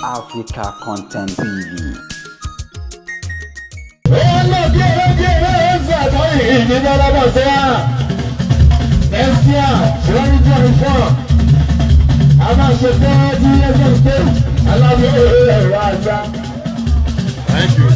Africa Content TV. Thank you.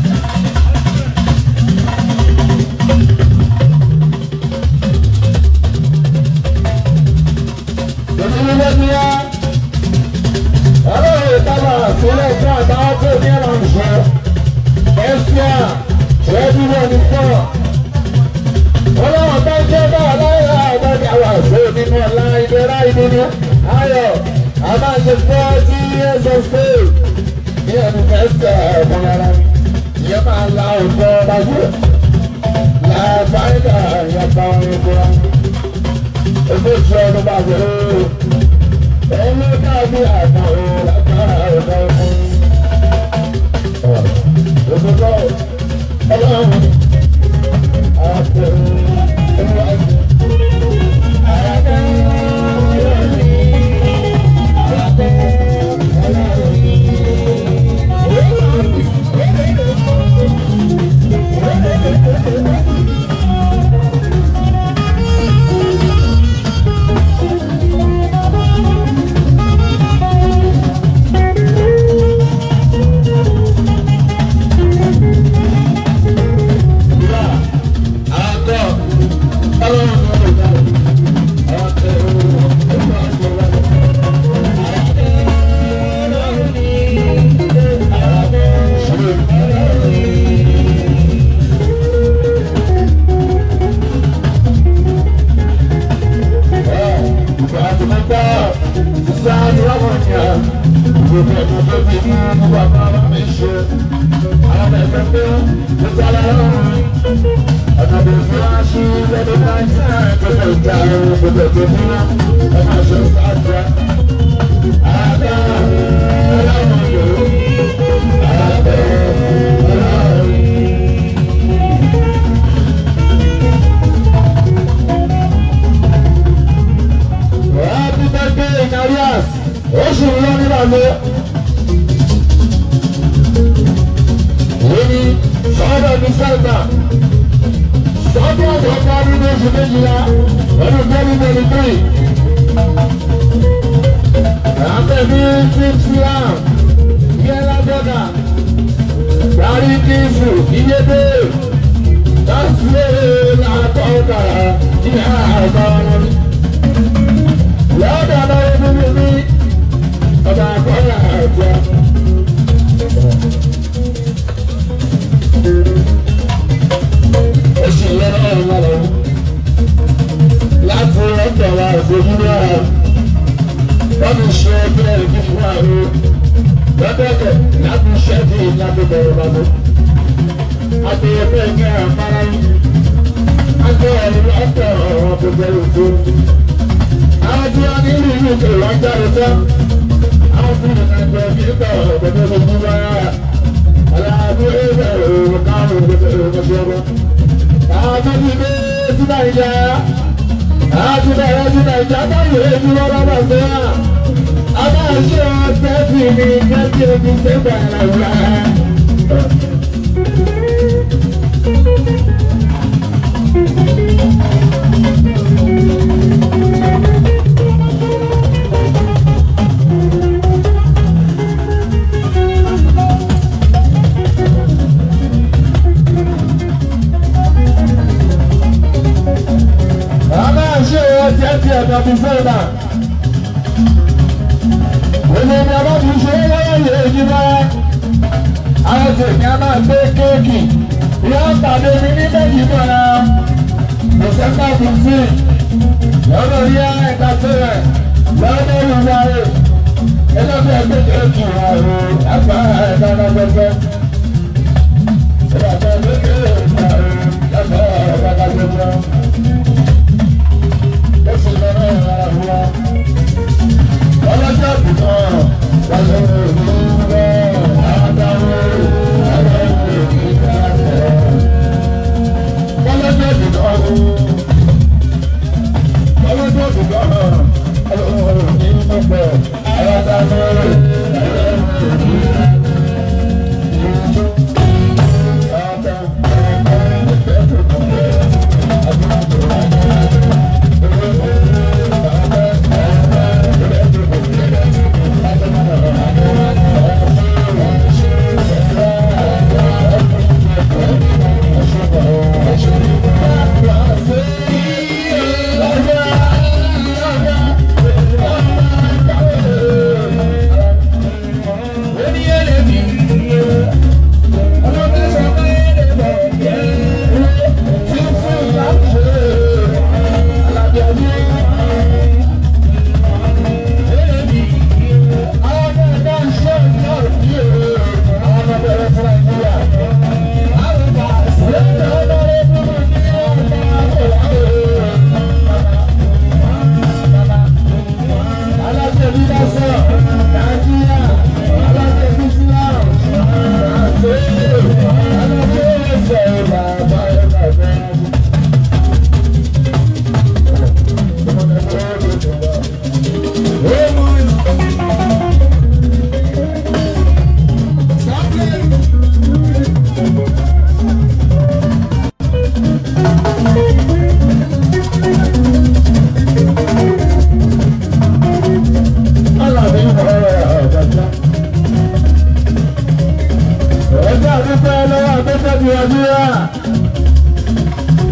Nàìjíríà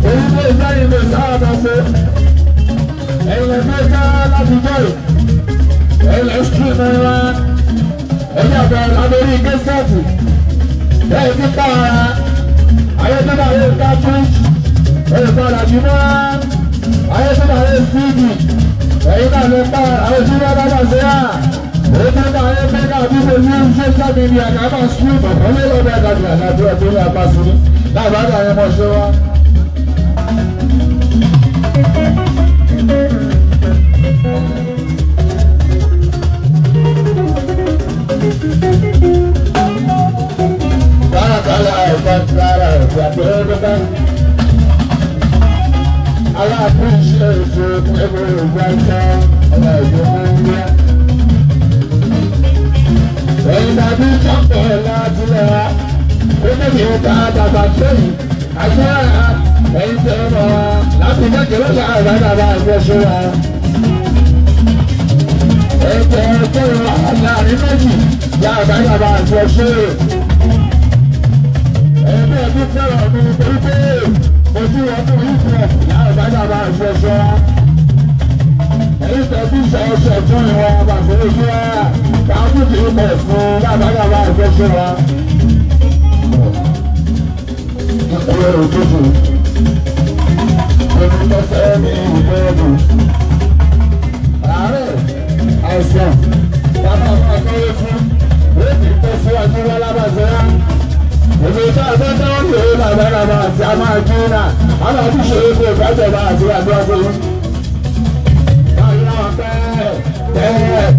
èyí ló sẹ́yìn lè sáà náà ṣe ẹ̀yìn ẹgbẹ́ ká láti jọ́ yìí ẹ̀yìn ẹ̀sìkì náà wá ẹ̀yìn àbẹ̀rẹ̀ lábẹ́rí gẹ́sẹ̀tì ẹ̀yìn tí ká ayétọ́lá ayé ká twitch ẹ̀yìn padà jù mọ́ ayétọ́lá ayé síìdì ẹ̀yìn náà lè ká ayétọ́lá dáadáa ṣe yá èyí náà ayé mẹ́ta àdúgbò ní social media ká máa stream ọ̀lẹ́lọ́dẹ̀ àdàdì àdàdì ọ̀tún ní àpasùn láàbàdà ayé mọ̀ ṣe wá. I appreciate you every right now. Ẹ̀yin tàbí jọ́pọ̀ láti lẹ́wà, ó tẹ̀lé ọ̀gá àdàbà sẹ́yìn, àgbẹ̀rẹ̀ ẹ̀yin tẹ̀ ọ́ mọ̀ wá láti kékeré láàrin àdàbà ìgbésẹ̀ wa. Ẹ̀yin tẹ̀ ọ́ tẹ̀lé wá láàrin méjì láàrin àdàbà ìgbésẹ̀. Ẹ̀yin tẹ̀ ọ́ fẹ́ràn mi torí pé mo ti wọ́n fún ìfẹ́ láàrin àdàbà ìgbésẹ̀ wa. Ẹ̀yin tẹ̀ bí ìṣọ̀ọ̀ṣọ̀ fún ìwọ̀n àbàfẹ́ ojú wa. Káwọn ti ń bẹ̀ fún lábàgàbà ìfẹ́sẹ̀ wa. Ìpínlẹ̀ òtútù, ẹni tó fẹ́ ní ìgbẹ́ẹ̀dù. Àárẹ̀ àìsàn, bàbá máa kọ́wé fún, lóòtù tẹ̀síwájú wọn lábàṣẹ́ yá. Èmi tó ẹgbẹ́ tó ń lò ó lábàgàbà àti àmàjú náà, àwọn àdúgbò èkó ìfẹ́jọba àti àdúrà tó yí. Báyọ̀ náà bẹ́ẹ̀.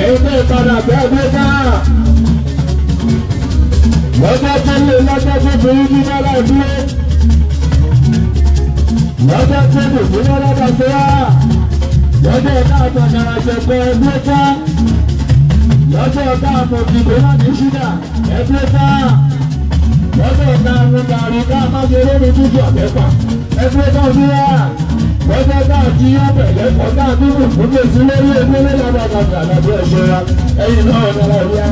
Èyí tó ìpadà bẹ́ẹ̀ gbé ká. Lọ́jọ́ tó lè lọ́jọ́ tó fi yí nígbà láì dúró. Lọ́jọ́ tó lè fún wọn lọ́jọ́ tó wá. Lọ́jọ́ ọ̀gá àtọ̀nàrà jẹ̀kọ́ ẹgbẹ́ ká. Lọ́jọ́ ọ̀gá àmọ̀kìkò náà ní ṣúgà ẹgbẹ́ ká. Lọ́jọ́ ọ̀gá àmọ̀kàrí ká má ṣe lórí tútù ọ̀tẹ́pà ẹgbẹ́ ká sí wá. Lọ́jọ́ náà jí ọbẹ̀ lẹ́kọ̀ọ́ náà dúró fún gbèsè lórí ẹgbẹ́ lẹ́lọ́dọ̀dọ̀ àlàbí ẹ̀ṣẹ̀ wa ẹ̀yìn náà ọ̀nà ọ̀yá.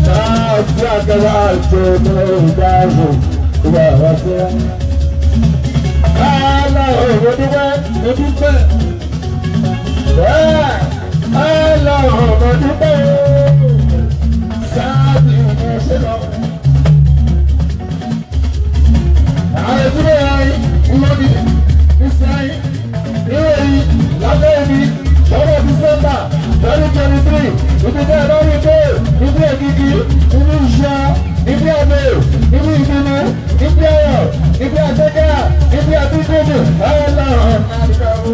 Káàkiri àgbẹ̀wá àti ọmọ ìdáàbò. Ìwà ọ̀sẹ̀ ààlà òmòdúwẹ́ òdúpẹ́ ààlà òmòdúpẹ́ sáàbì ìmọ̀ọ́sẹ̀ lọ. Àwọn ìdílé ayé ìmọ̀dí ìsẹ́yìn ìròyìn lábẹ́ ibi lọ́wọ́ Dísẹ́mbà 2023 ìdílé lórí pé ibi ègìgì ibi ìṣẹ́ ibi àbẹ̀ ibi ìbínú ibi ayọ̀ ibi àtẹ́kẹ́ ibi àtúntòdò ọlọ́run àdìgbàwò.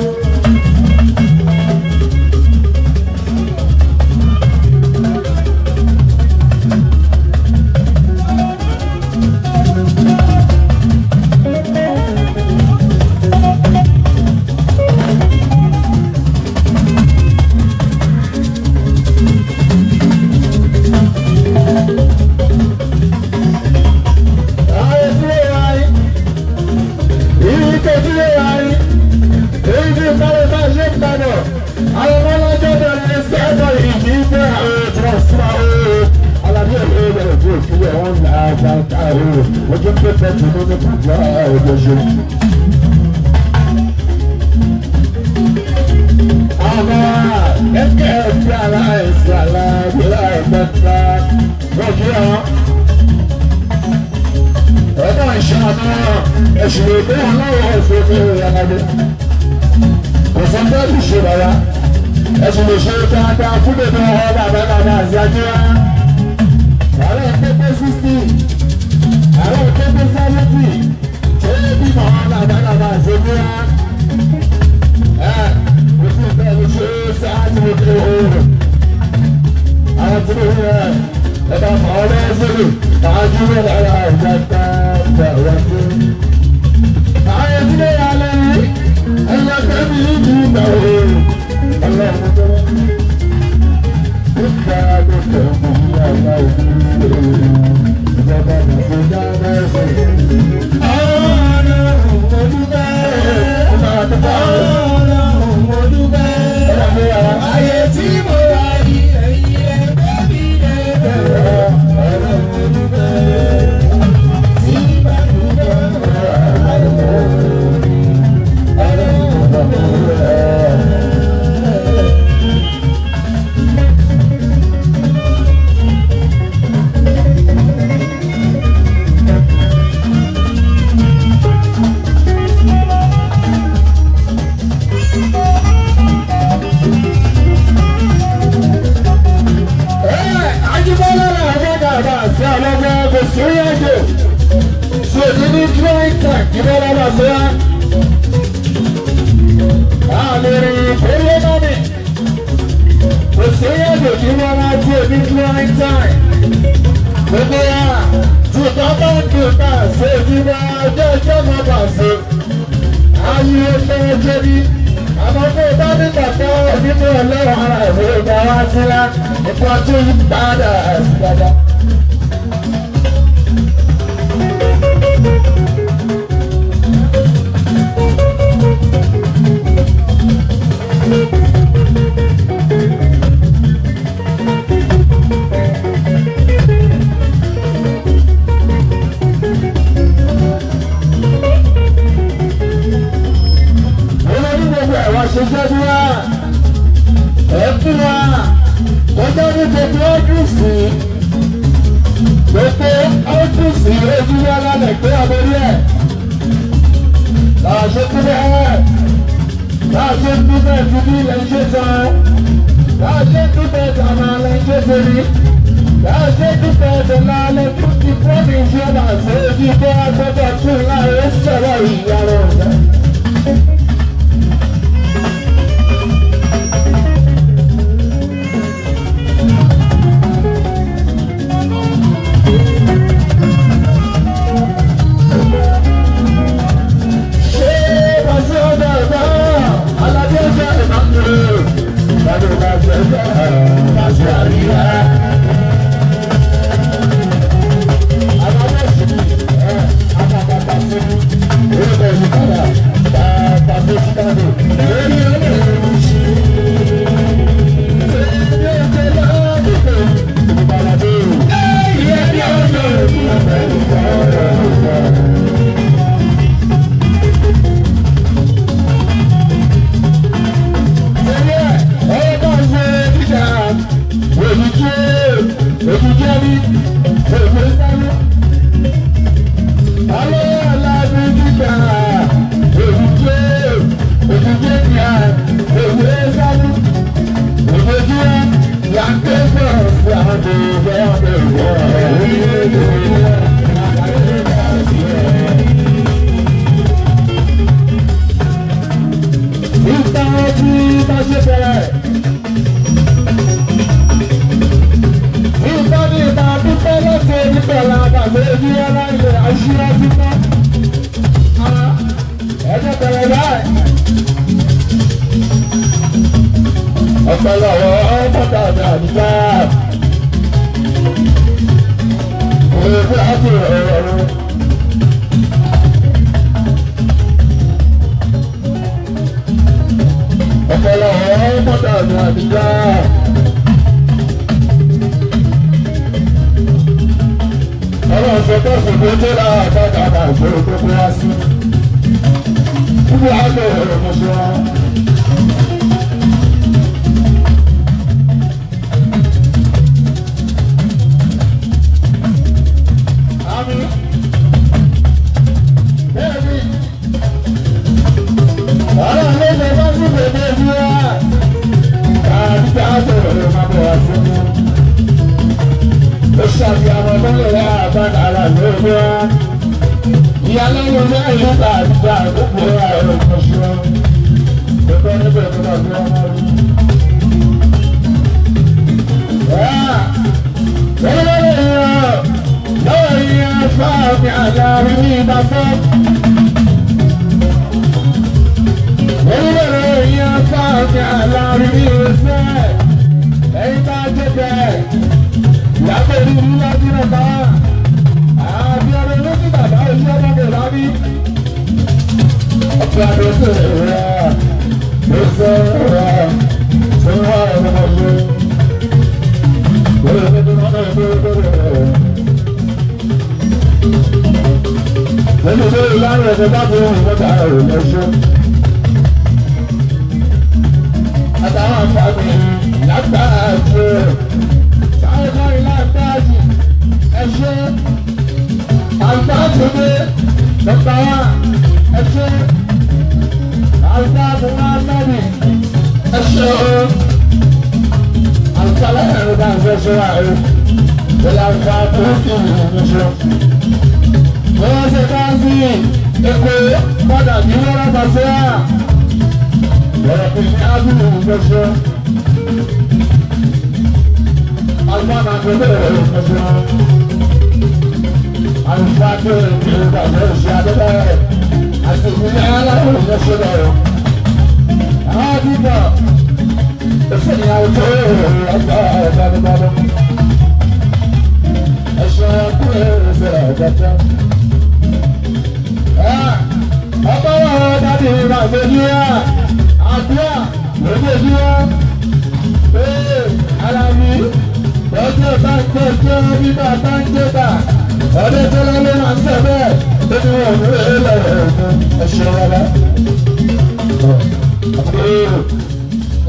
ọ̀sán tó ti ṣe bàbá ẹ̀sùn lè ṣe dáadáa fún bèbè ọ̀hún bàbá àti àjọyọ̀ ààrẹ pépé 60 ààrẹ pépé 70 tó lè bímọ ọ̀hún bàbá àti àjọyọ̀ kò sí ìfẹ́ mi ṣe sáájú òkè òòrùn àwọn tí mo yẹ ẹ̀ka ọ̀rẹ́ ẹ̀sẹ̀lẹ̀ káàjú rẹ̀ lára ìjàgbá ìjàgbá tó. àwọn tí mo yà lẹ́yìn ẹ̀yà tẹ́mi ìlú ìgbà òòrùn ọlọ́run tó rẹ̀. nígbà tó tẹ̀ mọ́ ní àgbà òkú ìjọba ìgbà dáná ẹ̀sẹ̀. ọlọ́run mo dúpẹ́ ọlọ́run mo dúpẹ́ ayé tí mo wà yìí ẹ̀yìn ẹ̀gbẹ́ mi lẹ́gbẹ̀ẹ́ ọlọ́run mo dúpẹ́ tí bá dúpẹ́ ọlọ́run mo dúpẹ́. ìyálé ló ní àyè tàbí àgbègbè ààrẹ ìmọ̀ṣọ́ gbogbo níbẹ̀ tó bá fi wọn rí. lọ́wọ́ ìyá fáwọn àlàrí ní ìbáfẹ́. lọ́wọ́ ìyá fáwọn àlàrí ní ìrẹsẹ̀. ẹ̀yin bá jẹ́ bẹ́ẹ̀ ìyàgbé ní ìlú láti rẹ̀ bá. àbí ọ̀rẹ́ ló ní bàbá ìlú ọ̀dọ́dẹ̀ lábí. ọ̀pọ̀ àdókè rẹ̀ ló sọ rẹ̀ tó wà lọ́wọ́. Lẹ́nu tó ìlànà ẹ̀jẹ̀ bá fi hàn wọ́n dára rẹ̀ lọ́ṣọ́. Àtàwọn àǹfààní lágbàájú. Táwọn kan rí lágbàájú. Ẹ̀ṣẹ́ àgbàtúndé nọ́mbà wá. Ẹ̀ṣẹ́ àgbàtúndé nábì. Ẹ̀ṣẹ́ o. Àǹfààní ẹ̀rọ bá ń fẹ́ ṣe wà o. Ìlànà àbúrúkú ìrìnàjò. Wọ́n ṣe ká sí epo padà bí wọ́n rà pàṣẹ à. Ọ̀rọ̀ kì í ní ábùrù ìgbésẹ̀. Àlùfáà náà gbé bẹ̀rẹ̀ ìgbésẹ̀. Àlùfáà tó ìgbésẹ̀ àgbẹ̀ òṣì àdébẹ̀. Àsìkò ní aláwọ̀ ìgbésẹ̀ lọ́rọ̀. Àwọn àdìgbò ẹsẹ̀ ní àwùjọ ọgbà ọ̀dọ́dọ́dọ́. Ẹ̀ṣọ́ ọkùnrin ẹ̀ṣẹ̀ ọ̀dọ́dọ́. Ọba wa dàbí ìrànlọ́yà àdúrà lójoojúmọ́. Alámi lọ́jọ́ bá ń tẹ́jọ́ bíbá bá ń jẹ́bà. Ọdẹ tẹ́lẹ̀ ló máa ń sọ bẹ́ẹ̀. Lójú wọn ò ní ẹ̀rọ ẹ̀ṣẹ̀ wọlé.